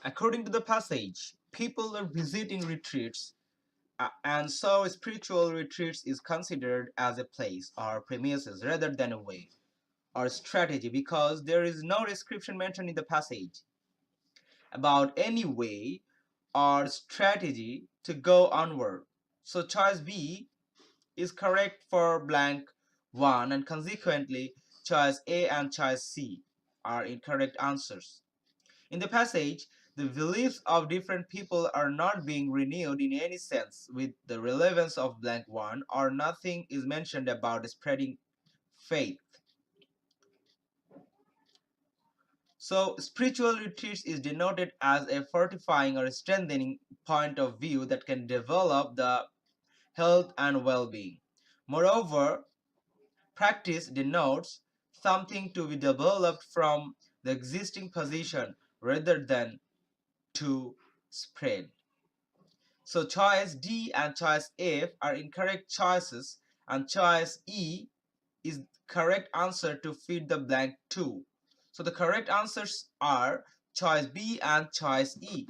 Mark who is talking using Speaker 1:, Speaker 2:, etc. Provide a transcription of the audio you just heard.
Speaker 1: According to the passage, people are visiting retreats, and so spiritual retreats is considered as a place or premises rather than a way or strategy, because there is no description mentioned in the passage about any way or strategy to go onward. So choice B is correct for blank 1, and consequently choice A and choice C are incorrect answers. In the passage, the beliefs of different people are not being renewed in any sense with the relevance of blank 1, or nothing is mentioned about spreading faith. So spiritual retreats is denoted as a fortifying or strengthening point of view that can develop the health and well-being. Moreover, practice denotes something to be developed from the existing position rather than to spread. So choice D and choice F are incorrect choices, and choice E is correct answer to feed the blank 2. So the correct answers are choice B and choice E.